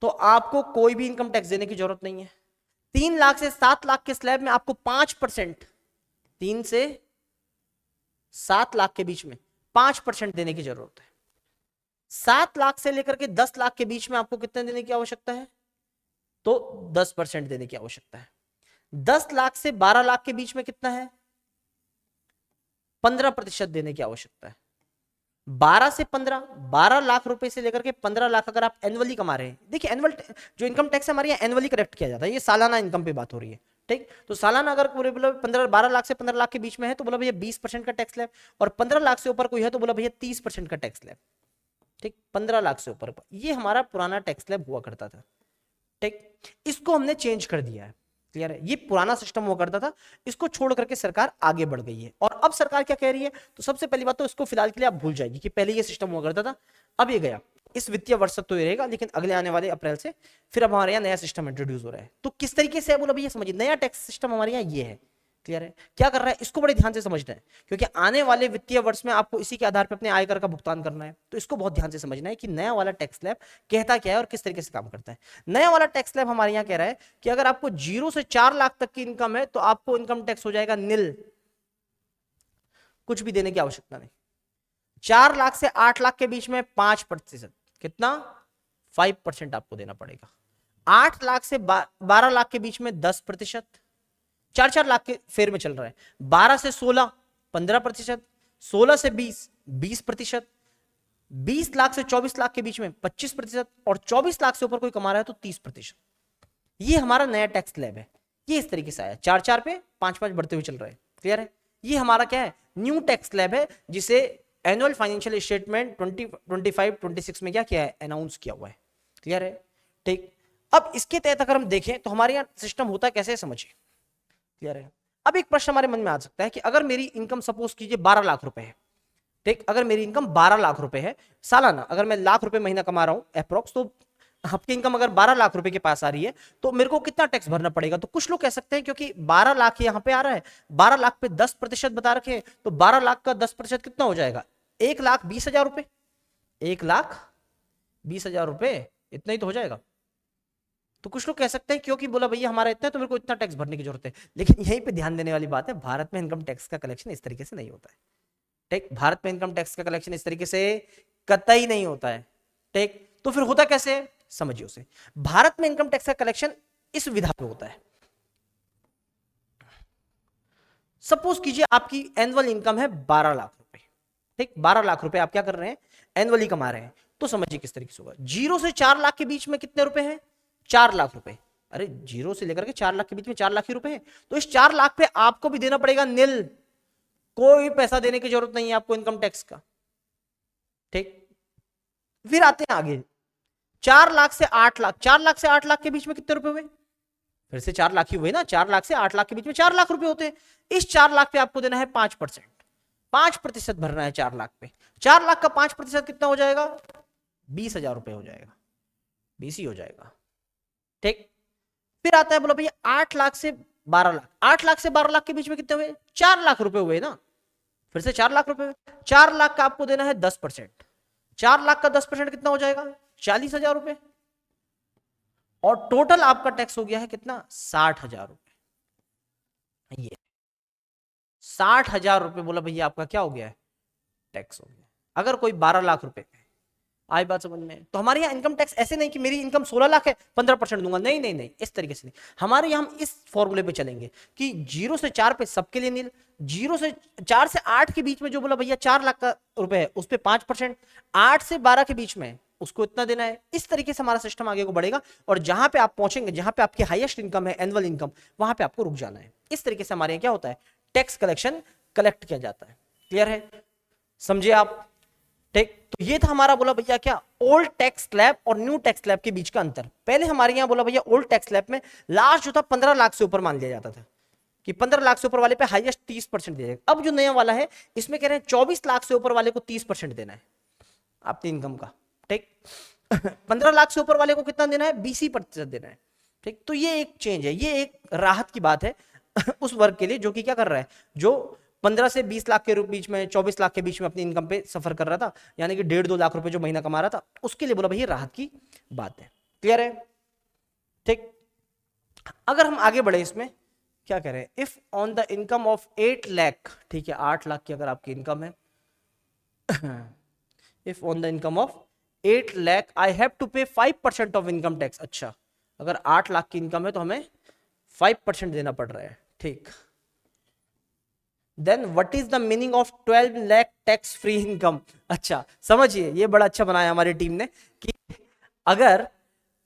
A: तो आपको कोई भी इनकम टैक्स देने की जरूरत नहीं है। 3 लाख से 7 लाख के स्लैब में आपको 5%, 3 से 7 लाख के बीच में 5% देने की जरूरत है। 7 लाख से लेकर के 10 लाख के बीच में आपको कितने देने की आवश्यकता है, तो 10% देने की आवश्यकता है। 10 लाख से 12 लाख के बीच में कितना है, 15% देने की आवश्यकता है। 12 से 15, 12 लाख रुपए से लेकर के 15 लाख अगर आप एनुअली कमा रहे हैं, देखिए एनुअल जो इनकम टैक्स है हमारे यहाँ एनुअली कलेक्ट किया जाता है, ये सालाना इनकम पे बात हो रही है। ठीक, तो सालाना अगर पूरे बोला 12 लाख से 15 लाख के बीच में है तो बोला भैया 20% का टैक्स स्लैब, और 15 लाख से ऊपर कोई है तो बोला भैया 30% का टैक्स स्लैब। ठीक, 15 लाख से ऊपर, ये हमारा पुराना टैक्स स्लैब हुआ करता था। ठीक, इसको हमने चेंज कर दिया है। क्लियर है? ये पुराना सिस्टम हुआ करता था, इसको छोड़ करके सरकार आगे बढ़ गई है। और अब सरकार क्या कह रही है, तो सबसे पहली बात तो इसको फिलहाल के लिए आप भूल जाएगी कि पहले ये सिस्टम हुआ करता था, अब ये गया, इस वित्तीय वर्ष तक तो ये रहेगा, लेकिन अगले आने वाले अप्रैल से फिर अब हमारे यहाँ नया सिस्टम इंट्रोड्यूस हो रहा है। तो किस तरीके से है बोला भैया, समझिए नया टैक्स सिस्टम हमारे यहाँ ये है। क्लियर है? क्या कर रहा है, इसको बड़े ध्यान से समझना है, क्योंकि आने वाले वित्तीय वर्ष में आपको इसी के आधार पर अपने आयकर का भुगतान करना है। तो इसको बहुत ध्यान से समझना है कि नया वाला टैक्स स्लैब कहता क्या है और किस तरीके से काम करता है। नया वाला टैक्स स्लैब हमारे यहाँ कह रहा है कि अगर आपको 0 से 4 लाख तक की इनकम है तो आपको इनकम टैक्स हो जाएगा निल, कुछ भी देने की आवश्यकता नहीं। 4 लाख से 8 लाख के बीच में 5%, कितना, 5% आपको देना पड़ेगा। 8 लाख से 12 लाख के बीच में 10%, 4 लाख के फेर में चल रहा है। 12 से 16 15%, 16 से 20 20%, 20 लाख से 24 लाख के बीच में 25%, और 24 लाख से ऊपर कोई कमा रहा है तो 30%। ये हमारा नया टैक्स स्लैब है, ये इस तरीके से आया, 4 पे 5 बढ़ते हुए चल रहा है। क्लियर है? ये हमारा क्या है, न्यू टैक्स स्लैब है, जिसे एनुअल फाइनेंशियल स्टेटमेंट 2025-26 में क्या किया है, अनाउंस किया हुआ है। क्लियर है? ठीक, अब इसके तहत अगर हम देखें तो हमारे यहाँ सिस्टम होता कैसे, समझिए। क्लियर है? अब एक प्रश्न हमारे मन में आ सकता है कि अगर मेरी इनकम सपोज कीजिए 12 लाख रुपए है। ठीक, अगर मेरी इनकम 12 लाख रुपए है सालाना, अगर मैं लाख रुपए महीना कमा रहा हूं अप्रोक्स, तो आपकी इनकम अगर 12 लाख रुपए के पास आ रही है तो मेरे को कितना टैक्स भरना पड़ेगा? तो कुछ लोग कह सकते हैं क्योंकि 12 लाख यहाँ पे आ रहा है, 12 लाख पे 10% बता रखे हैं, तो 12 लाख का 10% कितना हो जाएगा, 1,20,000 रुपए। 1,20,000 रुपए, इतना ही तो हो जाएगा। तो कुछ लोग कह सकते हैं क्योंकि बोला भैया हमारा इतना है तो मेरे को इतना टैक्स भरने की जरूरत है, लेकिन यहीं पे ध्यान देने वाली बात है, भारत में इनकम टैक्स का कलेक्शन इस तरीके से नहीं होता है। ठीक, भारत में इनकम टैक्स का कलेक्शन इस तरीके से कतई नहीं होता है। ठीक, तो फिर होता कैसे, समझिए उसे। भारत में इनकम टैक्स का कलेक्शन इस विधा पे होता है। सपोज कीजिए आपकी एनुअल इनकम है 12 लाख रुपए। ठीक, 12 लाख रुपए आप क्या कर रहे हैं, एनुअली कमा रहे हैं। तो समझिए किस तरीके से होगा, 0 से 4 लाख के बीच में कितने रुपए हैं, 4 लाख रुपए। अरे 0 से लेकर के 4 लाख के बीच में 4 लाख ही रुपए हैं, तो इस 4 लाख पे आपको भी देना पड़ेगा निल, कोई पैसा देने की जरूरत नहीं है आपको इनकम टैक्स का। ठीक, फिर आते हैं आगे, 4 लाख से 8 लाख, 4 लाख से 8 लाख के बीच में कितने रुपए हुए, फिर से 4 लाख ही हुए ना, 4 लाख से 8 लाख के बीच में 4 लाख रुपए होते हैं। इस 4 लाख पे आपको देना है 5%, 5% भरना है 4 लाख पे। 4 लाख का 5% कितना हो जाएगा, 20,000 रुपए हो जाएगा, 20 ही हो जाएगा। ठीक, फिर आता है बोला भैया 8 लाख से 12 लाख, 8 लाख से 12 लाख के बीच में कितने हुए, 4 लाख रुपए हुए ना, फिर से 4 लाख रुपए। 4 लाख का आपको देना है 10%, 4 लाख का 10% कितना हो जाएगा? 40,000 रुपए। और टोटल आपका टैक्स हो गया है कितना? 60,000 रुपए। ये 60,000 रुपए बोला भैया आपका क्या हो गया है? टैक्स हो गया। अगर कोई 12 लाख रुपए पे, आई बात समझ में? तो हमारे यहाँ इनकम टैक्स ऐसे नहीं कि मेरी इनकम 16 लाख है 15% दूंगा, नहीं नहीं नहीं, इस तरीके से नहीं। हमारे यहाँ हम इस फॉर्मूले पे चलेंगे कि 0 से 4 पे सबके लिए नील, 0 से 4 से 8 के बीच में जो बोला भैया 4 लाख का रुपए है उस पर 5%, 8 से 12 के बीच में उसको इतना देना है। इस तरीके से हमारा सिस्टम आगे को बढ़ेगा और जहां पे आप पहुंचेंगे, जहां पे आपकी हाईएस्ट इनकम है, एनुअल इनकम, वहां पे आपको रुक जाना है। इस तरीके से हमारे यहाँ क्या होता है? टैक्स कलेक्शन कलेक्ट किया जाता है। क्लियर है? समझे आप? ठीक। तो ये था हमारा बोला भैया क्या, ओल्ड टैक्स स्लैब और न्यू टैक्स स्लैब के बीच का अंतर। पहले हमारे यहाँ बोला भैया ओल्ड टैक्स स्लैब में लास्ट जो था 15 लाख से ऊपर मान लिया जाता था कि 15 लाख से ऊपर वाले पे हाईएस्ट 30% दिया जाएगा। अब जो नया वाला है इसमें कह रहे हैं 24 लाख से ऊपर वाले को 30% देना है अपनी इनकम का। ठीक। 15 लाख से ऊपर वाले को कितना देना है? 20% देना है। ठीक। तो ये एक चेंज है, ये एक राहत की बात है उस वर्ग के लिए जो कि क्या कर रहा है, जो 15 से 20 लाख के बीच में, 24 लाख के बीच में अपनी इनकम पे सफर कर रहा था, यानी कि 1.5-2 लाख रुपए जो महीना कमा रहा था, उसके लिए बोला भाई ये राहत की बात है। क्लियर है? ठीक। अगर हम आगे बढ़े इसमें क्या कह रहे हैं, if on the income of 8 lakh, ठीक है 8 लाख की अगर आपकी इनकम है, if on the income of 8 lakh I have to pay 5% of income tax. अच्छा, अगर 8 लाख की इनकम है तो हमें 5% देना पड़ रहा है। ठीक। Then what is the meaning of 12 lakh tax free income? अच्छा समझिए, ये बड़ा अच्छा बनाया हमारी टीम ने कि अगर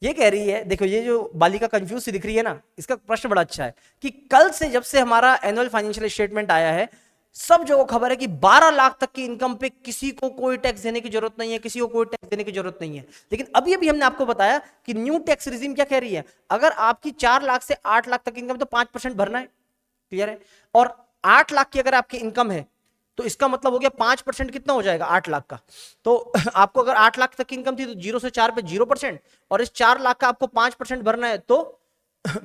A: ये कह रही है, देखो ये जो बालिका कंफ्यूज सी दिख रही है ना, इसका प्रश्न बड़ा अच्छा है कि कल से जब से हमारा एनुअल फाइनेंशियल स्टेटमेंट आया है, सब जगह खबर है कि 12 लाख तक की इनकम पे किसी को कोई टैक्स देने की जरूरत नहीं है, किसी को कोई टैक्स देने की जरूरत नहीं है। लेकिन अभी अभी हमने आपको बताया कि न्यू टैक्स रिजीम क्या कह रही है, अगर आपकी 4 लाख से 8 लाख तक इनकम तो 5% भरना है। क्लियर है? और 8 लाख की अगर आपकी इनकम है तो इसका मतलब हो गया 5% कितना हो जाएगा 8 लाख का। तो आपको अगर 8 लाख तक की इनकम थी तो 0 से 4 पे 0%, और इस 4 लाख का आपको 5% भरना है तो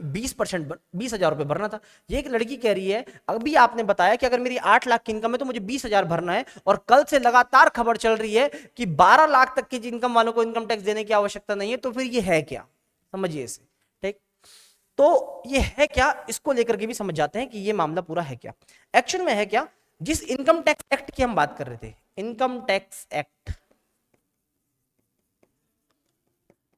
A: 20%, 20,000 रुपए भरना था। ये एक लड़की कह रही है, अभी आपने बताया कि अगर मेरी 8 लाख की इनकम है तो मुझे 20,000 भरना है, और कल से लगातार खबर चल रही है कि 12 लाख तक की इनकम वालों को इनकम टैक्स देने की आवश्यकता नहीं है। तो फिर ये है क्या, समझिए इसे। ठीक। तो ये है क्या, इसको लेकर के भी समझ जाते हैं कि ये मामला पूरा है क्या, एक्शन में है क्या। जिस इनकम टैक्स एक्ट की हम बात कर रहे थे, इनकम टैक्स एक्ट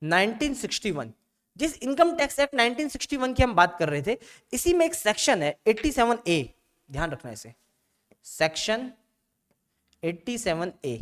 A: 1961, जिस इनकम टैक्स एक्ट 1961 की हम बात कर रहे थे, इसी में एक सेक्शन है 87A, ध्यान रखना इसे, सेक्शन 87A।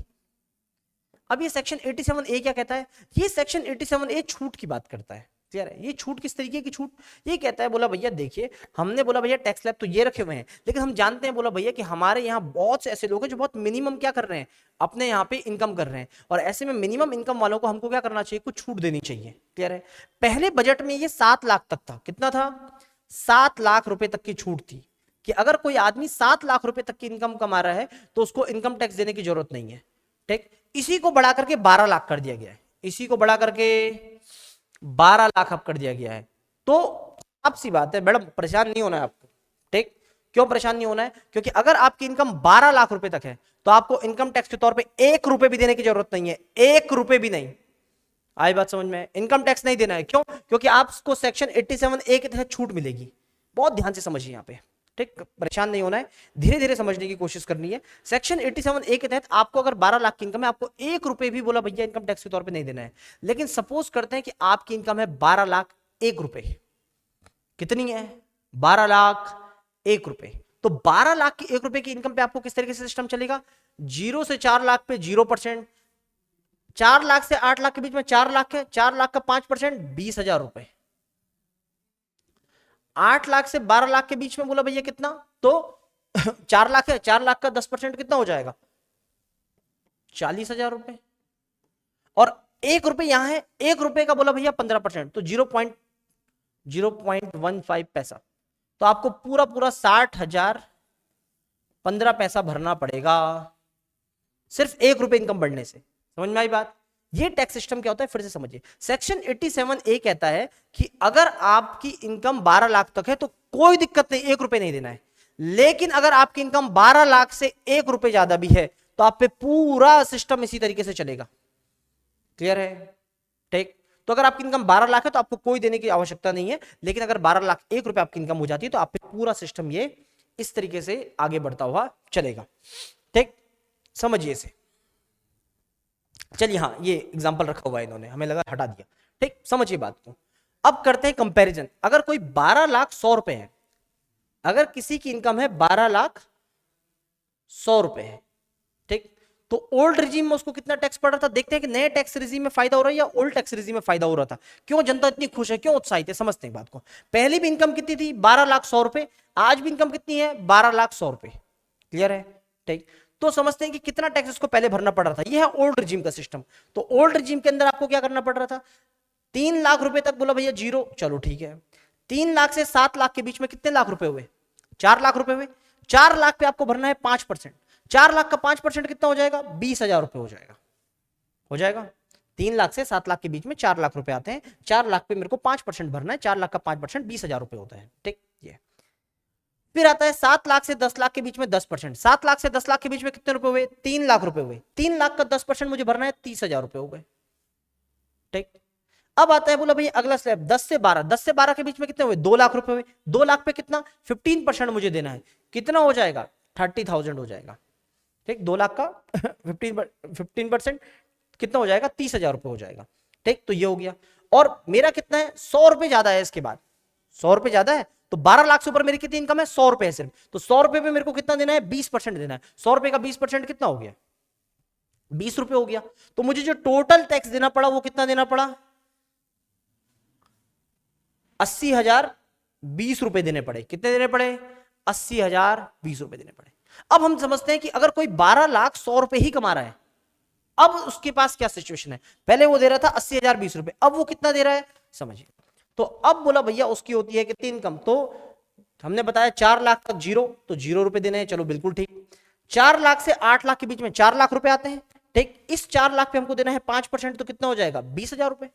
A: अब ये सेक्शन 87A क्या कहता है? ये सेक्शन 87A छूट की बात करता है। क्लियर है? ये छूट किस तरीके की छूट? ये कहता है, बोला भैया देखिए, हमने बोला भैया टैक्स स्लैब तो ये रखे हुए हैं, लेकिन हम जानते हैं बोला भैया कि हमारे यहाँ बहुत से ऐसे लोग हैं जो बहुत मिनिमम क्या कर रहे हैं, अपने यहाँ पे इनकम कर रहे हैं, और ऐसे में मिनिमम इनकम वालों को हमको क्या करना चाहिए, कुछ छूट देनी चाहिए। क्लियर है? पहले बजट में ये 7 लाख तक था। कितना था? 7 लाख रुपए तक की छूट थी कि अगर कोई आदमी 7 लाख रुपए तक की इनकम कमा रहा है तो उसको इनकम टैक्स देने की जरूरत नहीं है। ठीक। इसी को बढ़ा करके 12 लाख कर दिया गया है, इसी को बढ़ा करके 12 लाख अब कर दिया गया है। तो अब सी बात है मैडम, परेशान नहीं होना है आपको। ठीक। क्यों परेशान नहीं होना है? क्योंकि अगर आपकी इनकम 12 लाख रुपए तक है तो आपको इनकम टैक्स के तौर पे 1 रुपए भी देने की जरूरत नहीं है, 1 रुपए भी नहीं। आई बात समझ में? इनकम टैक्स नहीं देना है। क्यों? क्योंकि आपको सेक्शन 87A के तहत छूट मिलेगी। बहुत ध्यान से समझिए यहाँ पे। ठीक। परेशान नहीं होना है, धीरे धीरे समझने की कोशिश करनी है। सेक्शन 87A के तहत आपको अगर 12 लाख की इनकम है, आपको 1 रुपए भी बोला भैया इनकम टैक्स के तौर पे नहीं देना है। लेकिन सपोज करते हैं कि आपकी इनकम है 12 लाख 1 रुपए। कितनी है? 12 लाख 1 रुपए। तो 12 लाख की 1 रुपए की इनकम पे आपको किस तरीके से सिस्टम चलेगा? 0 से 4 लाख पे 0%, 4 लाख से 8 लाख के बीच में 4 लाख है, 4 लाख का 5% 20,000 रुपए। 8 लाख से 12 लाख के बीच में बोला भैया कितना, तो 4 लाख है, 4 लाख का 10% कितना हो जाएगा? 40,000 रुपए। और 1 रुपए यहां है, 1 रुपए का बोला भैया 15%, तो 0.15 पैसा। तो आपको पूरा पूरा 60,000 15 पैसा भरना पड़ेगा सिर्फ 1 रुपए इनकम बढ़ने से। समझ में आई बात? ये टैक्स सिस्टम क्या होता है फिर से समझिए। सेक्शन 87A कहता है कि अगर आपकी इनकम 12 लाख तक है तो कोई दिक्कत नहीं, 1 रुपए नहीं देना है। लेकिन अगर आपकी इनकम 12 लाख से 1 रुपए ज्यादा भी है तो आप पे पूरा सिस्टम इसी तरीके से चलेगा। क्लियर है? ठीक, तो अगर आपकी इनकम 12 लाख है तो आपको कोई देने की आवश्यकता नहीं है, लेकिन अगर 12 लाख 1 रुपए आपकी इनकम हो जाती है तो आप पे पूरा सिस्टम ये इस तरीके से आगे बढ़ता हुआ चलेगा। ठीक, समझिए इसे। चलिए, हाँ ये एग्जांपल रखा हुआ है इन्होंने, हमें लगा हटा दिया। ठीक, समझिए बात को। अब करते हैं कंपैरिजन। अगर कोई 12 लाख 100 रुपए है, अगर किसी की इनकम है 12 लाख 100 रुपए है, ठीक, तो ओल्ड रिजीम में उसको कितना टैक्स पड़ रहा था? देखते हैं कि नए टैक्स रिजीम में फायदा हो रहा है या ओल्ड टैक्स रिजीम में फायदा हो रहा था। क्यों जनता इतनी खुश है, क्यों उत्साहित है, समझते हैं बात को। पहले भी इनकम कितनी थी? 12 लाख 100 रुपए। आज भी इनकम कितनी है? 12 लाख 100 रुपए। क्लियर है? ठीक, तो समझते हैं कि कितना टैक्स इसको पहले भरना पड़ रहा था। यह है ओल्ड रिजीम का सिस्टम। तो ओल्ड रिजीम के अंदर आपको क्या करना पड़ रहा था? 3 लाख रुपए तक बोला भैया जीरो, चलो ठीक है। 3 लाख से 7 लाख के बीच में कितने लाख रुपए हुए? 4 लाख रुपए हुए। 4 लाख पे आपको भरना है 5%। 4 लाख का 5% कितना हो जाएगा? 20,000 रुपए हो जाएगा। हो जाएगा? 3 लाख से 7 लाख के बीच में 4 लाख रुपए आते हैं। 4 लाख पे मेरे को 5% भरना है। 4 लाख का 5% 20,000 रुपए होता है। ठीक, ये फिर आता है 7 लाख से 10 लाख के बीच में 10%। 7 लाख से 10 लाख के बीच में कितने रुपए हुए? 3 लाख रुपए हुए। 3 लाख का 10% मुझे भरना है, 30,000 रुपए हो गए। ठीक, अब आता है बोला भैया अगला स्टेप 10 से 12। 10 से 12 के बीच में कितने हुए? 2 लाख रुपए हुए। 2 लाख पे कितना? 15% मुझे देना है। कितना हो जाएगा? 30,000 हो जाएगा। ठीक, 2 लाख का 15% कितना हो जाएगा? 30,000 रुपए हो जाएगा। ठीक, तो ये हो गया। और मेरा कितना है? 100 रुपए ज्यादा है इसके बाद। 100 रुपए ज्यादा है तो 12 लाख से ऊपर मेरी कितनी इनकम है? 100 रुपए है सिर्फ। तो 100 रुपए पे मेरे को कितना देना है? 20% देना है। 100 रुपए का 20% कितना हो गया? 20 रुपए हो गया। तो मुझे जो टोटल टैक्स देना पड़ा वो कितना देना पड़ा? 80,020 रुपए देने पड़े। कितने देने पड़े? 80,020 रुपए देने पड़े। अब हम समझते हैं कि अगर कोई 12 लाख 100 रुपए ही कमा रहा है, अब उसके पास क्या सिचुएशन है? पहले वो दे रहा था 80,020 रुपए, अब वो कितना दे रहा है समझिए। तो अब बोला भैया उसकी होती है कितनी इनकम? तो हमने बताया 4 लाख तक जीरो, तो 0 रुपए देने हैं, चलो बिल्कुल ठीक। 4 लाख से 8 लाख के बीच में 4 लाख रुपए आते हैं। ठीक, इस 4 लाख पे हमको देना है 5%, तो कितना हो जाएगा? 20,000 रुपए।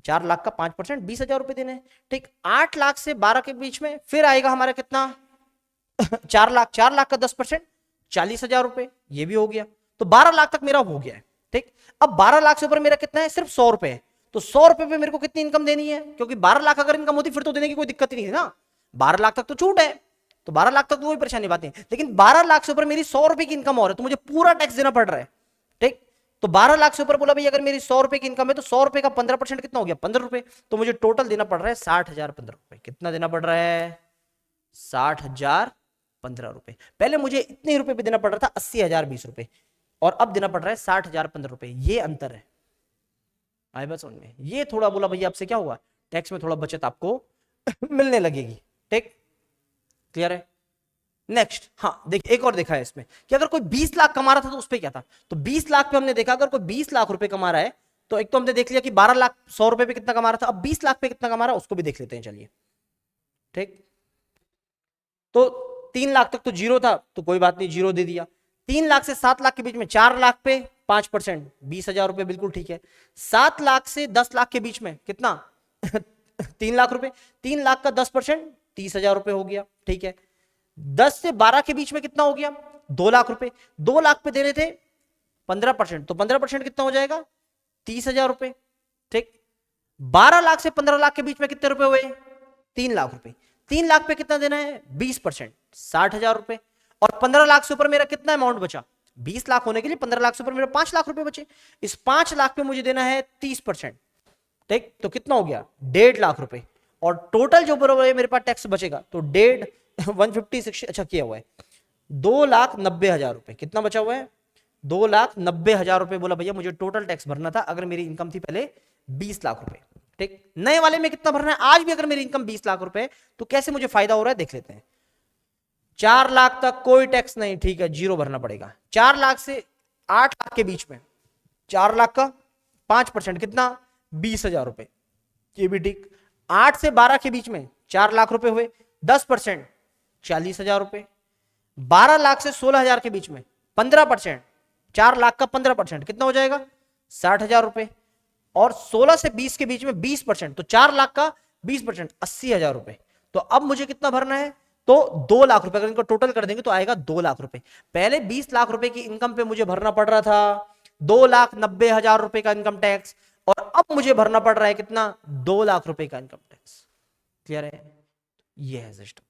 A: 4 लाख का 5% 20,000 रुपए देने हैं। ठीक, 8 लाख से 12 के बीच में फिर आएगा हमारा कितना? 4 लाख। 4 लाख का 10% 40,000 रुपए, ये भी हो गया। तो 12 लाख तक मेरा हो गया है। ठीक, अब 12 लाख से ऊपर मेरा कितना है? सिर्फ 100 रुपए है। तो 100 रुपए पे मेरे को कितनी इनकम देनी है? क्योंकि 12 लाख अगर इनकम होती फिर तो देने की कोई दिक्कत ही नहीं है ना। 12 लाख तक तो छूट है, तो 12 लाख तक तो कोई परेशानी बात नहीं। लेकिन 12 लाख से ऊपर मेरी 100 रुपए की इनकम और है तो मुझे पूरा टैक्स देना पड़ रहा है। ठीक, तो 12 लाख से ऊपर बोला भाई अगर मेरी 100 रुपए की इनकम है तो 100 रुपए का 15% कितना हो गया? 15 रुपए। तो मुझे टोटल देना पड़ रहा है 60,015 रुपए। कितना देना पड़ रहा है? 60,015 रुपए। पहले मुझे इतने रुपए पे देना पड़ रहा था 80,020 रुपए, और अब देना पड़ रहा है 60,015 रुपए। ये अंतर है। आए बस उनमें ये थोड़ा बोला भैया आपसे क्या हुआ? टैक्स में थोड़ा बचत आपको मिलने लगेगी। ठीक, क्लियर है? नेक्स्ट, हाँ देखिए एक और देखा है इसमें कि अगर कोई 20 लाख कमा रहा था तो उस पर क्या था? तो 20 लाख पे हमने देखा अगर कोई 20 लाख रुपए कमा रहा है तो एक तो हमने देख लिया कि 12 लाख 100 रुपए पे कितना कमा रहा था। अब 20 लाख पे कितना कमा रहा है उसको भी देख लेते हैं, चलिए। ठीक, तो 3 लाख तक तो जीरो था तो कोई बात नहीं, जीरो दे दिया। 3 लाख से 7 लाख के बीच में 4 लाख पे 5% 20,000 रुपए, बिल्कुल ठीक है। 7 लाख से 10 लाख के बीच में कितना? 3 लाख रुपए। 3 लाख का 10% 30,000 रुपए हो गया। ठीक है, 10 से 12 के बीच में कितना हो गया? 2 लाख रुपए। 2 लाख पे दे रहे थे 15%, तो 15% कितना हो जाएगा? 30,000 रुपए। ठीक, 12 लाख से 15 लाख के बीच में कितने रुपए हुए? 3 लाख रुपए। 3 लाख पे कितना देना है? 20%, 60,000 रुपए। और 15 लाख से ऊपर मेरा कितना अमाउंट बचा? 20 लाख होने के लिए 15 लाख से ऊपर मेरा 5 लाख रुपए बचे। इस 5 लाख पे मुझे देना है 30%। ठीक, तो कितना हो गया? 1.5 लाख रुपए। और टोटल जो बराबर है मेरे पास टैक्स बचेगा तो 150 अच्छा किया हुआ है 2,90,000 रुपए। कितना बचा हुआ है? 2,90,000 रुपए। बोला भैया मुझे टोटल टैक्स भरना था अगर मेरी इनकम थी पहले 20 लाख रुपए। ठीक, नए वाले में कितना भरना है? आज भी अगर मेरी इनकम 20 लाख रुपए तो कैसे मुझे फायदा हो रहा है देख लेते हैं। 4 लाख तक कोई टैक्स नहीं, ठीक है, जीरो भरना पड़ेगा। 4 लाख से 8 लाख के बीच में 4 लाख का 5% कितना? 20,000 रुपए, ये भी ठीक। 8 से 12 के बीच में 4 लाख रुपए हुए, 10% 40,000 रुपए। 12 लाख से 16,000 के बीच में 15%, 4 लाख का 15% कितना हो जाएगा? 60,000 रुपए। और 16 से 20 के बीच में 20%, तो 4 लाख का 20% 80,000 रुपए। तो अब मुझे कितना भरना है? तो 2 लाख रुपए। अगर इनको टोटल कर देंगे तो आएगा 2 लाख रुपए। पहले 20 लाख रुपए की इनकम पे मुझे भरना पड़ रहा था 2,90,000 रुपए का इनकम टैक्स, और अब मुझे भरना पड़ रहा है कितना, 2 लाख रुपए का इनकम टैक्स। क्लियर है? ये है सिस्टम।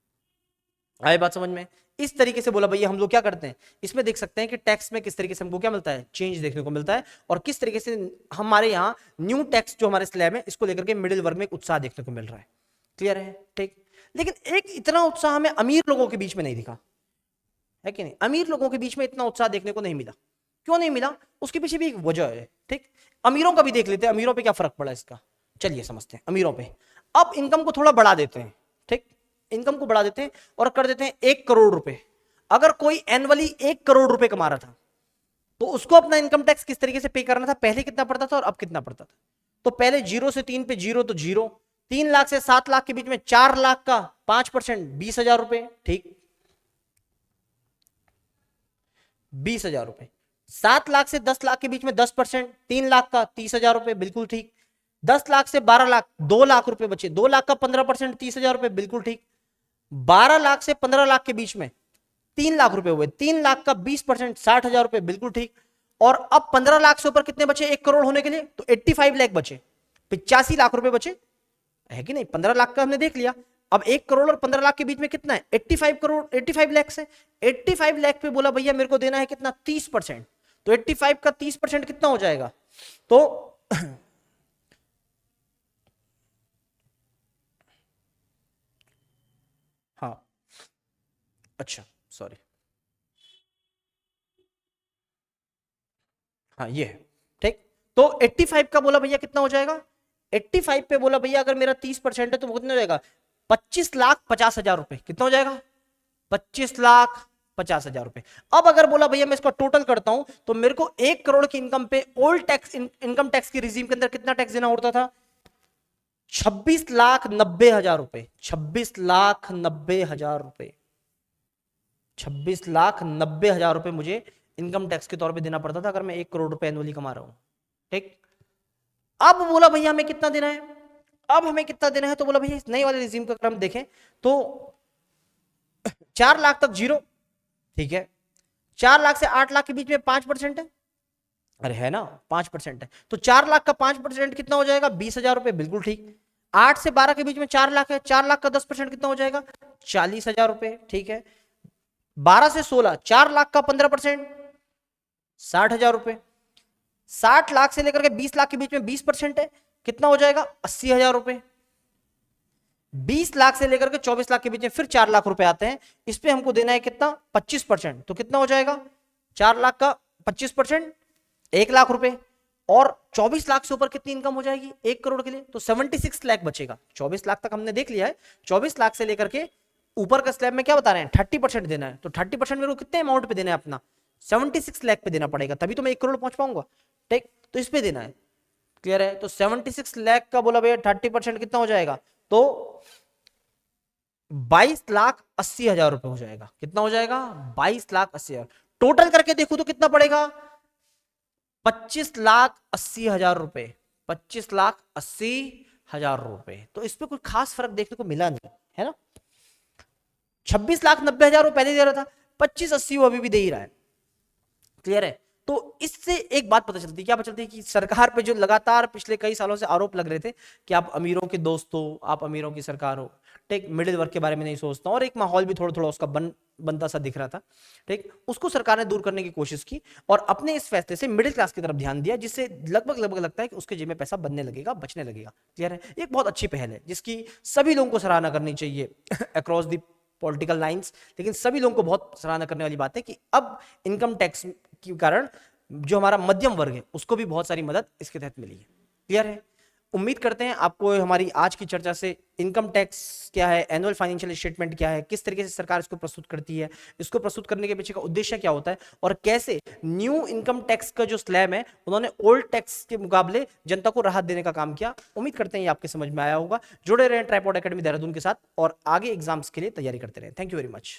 A: आए बात समझ में? इस तरीके से बोला भैया हम लोग क्या करते हैं, इसमें देख सकते हैं कि टैक्स में किस तरीके से हमको क्या मिलता है, चेंज देखने को मिलता है, और किस तरीके से हमारे यहाँ न्यू टैक्स जो हमारे स्लैब है इसको लेकर के मिडिल वर्ग में एक उत्साह देखने को मिल रहा है। क्लियर है? ठीक। लेकिन एक इतना उत्साह हमें अमीर लोगों के बीच में नहीं दिखा, है कि नहीं? अमीर लोगों के बीच में इतना उत्साह देखने को नहीं मिला। क्यों नहीं मिला? उसके पीछे भी एक वजह है। ठीक, अमीरों का भी देख लेते हैं, अमीरों पे क्या फर्क पड़ा इसका, चलिए समझते हैं अमीरों पे। अब इनकम को थोड़ा बढ़ा देते हैं, ठीक, इनकम को बढ़ा देते हैं और कर देते हैं 1 करोड़ रुपए। अगर कोई एनुअली 1 करोड़ रुपए कमा रहा था तो उसको अपना इनकम टैक्स किस तरीके से पे करना था, पहले कितना पड़ता था और अब कितना पड़ता था? तो पहले 0 से 3 पे 0 तो 0, 3 लाख से 7 लाख के बीच में 4 लाख का 5% 20,000 रुपए, ठीक, 20,000 रुपए। 7 लाख से 10 लाख के बीच में 10% 3 लाख का 30,000 रुपए, बिल्कुल ठीक। 10 लाख से 12 लाख 2 लाख रुपए बचे, 2 लाख का 15% 30,000 रुपए, बिल्कुल ठीक। 12 लाख से 15 लाख के बीच में 3 लाख रुपए हुए, 3 लाख का 20% 60,000 रुपए, बिल्कुल ठीक। और अब 15 लाख से ऊपर कितने बचे 1 करोड़ होने के लिए? तो 85 लाख बचे, 85 लाख रुपए बचे, है कि नहीं? 15 लाख का हमने देख लिया, अब 1 करोड़ और 15 लाख के बीच में कितना है? 85 करोड़, 85 लाख से 85 लाख पे बोला भैया मेरे को देना है कितना, 30%। तो 85 का 30% कितना हो जाएगा? तो हाँ, अच्छा सॉरी, हाँ ये है, ठीक। तो 85 का बोला भैया कितना हो जाएगा? 85 पे बोला भैया अगर मेरा 30% है तो वो कितना हो जाएगा? 25,50,000 रुपए। कितना हो जाएगा? 25,50,000 रुपए। अब अगर बोला भैया मैं इसका टोटल करता हूं तो मेरे को 1 करोड़ की इनकम पे ओल्ड टैक्स, इनकम टैक्स की रिजीम के अंदर कितना टैक्स देना होता था? 26,90,000 रुपए, 26,90,000 रुपए, 26,90,000 रुपए मुझे इनकम टैक्स के तौर पे देना पड़ता था अगर मैं 1 करोड़ रुपए एनुअली कमा रहा हूं, ठीक। अब बोला भैया हमें कितना देना है, अब हमें कितना देना है? तो बोला भैया इस नए वाले रिजीम का क्रम देखें तो 4 लाख तक 0, ठीक है। 4 लाख से 8 लाख के बीच में 5% है, अरे है ना, 5% है। तो 4 लाख का 5% कितना हो जाएगा? 20,000 रुपए, बिल्कुल ठीक। 8 से 12 के बीच में 4 लाख है, 4 लाख का 10% कितना हो जाएगा? 40,000 रुपए, ठीक है। 12 से 16, 4 लाख का 15% 60,000 रुपए। 60 लाख से लेकर के 20 लाख के बीच में 20% है, कितना हो जाएगा? 80,000 रुपए। 20 लाख से लेकर के 24 लाख के बीच में फिर 4 लाख रुपए आते हैं, इस पे हमको देना है कितना? 25%। तो कितना हो जाएगा? 4 लाख का 25% 1 लाख रुपए। और 24 लाख से ऊपर कितनी इनकम हो जाएगी 1 करोड़ के लिए? तो 76 लाख बचेगा। 24 लाख तक हमने देख लिया है, 24 लाख से लेकर के ऊपर का स्लैब में क्या बता रहे हैं? 30% देना है। तो 30% मेरे को कितने अमाउंट पे देना है? अपना 76 लाख पे देना पड़ेगा, तभी तो मैं 1 करोड़ पहुंच पाऊंगा, ठीक। तो इस पे देना है, क्लियर है? तो 76 लाख का बोला भैया 30% कितना हो जाएगा? तो 22,80,000 रुपए हो जाएगा। कितना हो जाएगा? 22,80,000। टोटल करके देखो तो कितना पड़ेगा? 25,80,000 रुपए, 25,80,000 रुपए। तो इस पे कोई खास फर्क देखने को मिला नहीं, है ना। 26,90,000 रुपए पहले दे रहा था, 25,80 वो अभी भी दे ही रहा है, क्लियर है? तो इससे एक बात पता चलती है, क्या पता चलती है कि सरकार पे जो लगातार पिछले कई सालों से आरोप लग रहे थे कि आप अमीरों के दोस्त हो, आप अमीरों की सरकार हो, ठीक, मिडिल वर्ग के बारे में नहीं सोचता, और एक माहौल भी थोड़ा थोड़ा उसका बनता सा दिख रहा था, ठीक, उसको सरकार ने दूर करने की कोशिश की और अपने इस फैसले से मिडिल क्लास की तरफ ध्यान दिया, जिससे लगभग लगता है कि उसके जेब में पैसा बनने लगेगा, बचने लगेगा, क्लियर है? एक बहुत अच्छी पहल है जिसकी सभी लोगों को सराहना करनी चाहिए अक्रॉस दी पॉलिटिकल लाइंस। लेकिन सभी लोगों को बहुत सराहना करने वाली बात है कि अब इनकम टैक्स के कारण जो हमारा मध्यम वर्ग है उसको भी बहुत सारी मदद इसके तहत मिली है, क्लियर है? उम्मीद करते हैं आपको हमारी आज की चर्चा से इनकम टैक्स क्या है, एनुअल फाइनेंशियल स्टेटमेंट क्या है, किस तरीके से सरकार इसको प्रस्तुत करती है, इसको प्रस्तुत करने के पीछे का उद्देश्य क्या होता है, और कैसे न्यू इनकम टैक्स का जो स्लैब है उन्होंने ओल्ड टैक्स के मुकाबले जनता को राहत देने का काम किया। उम्मीद करते हैं ये आपके समझ में आया होगा। जुड़े रहें ट्राइपॉड एकेडमी देहरादून के साथ और आगे एग्जाम्स के लिए तैयारी करते रहें। Thank you very much.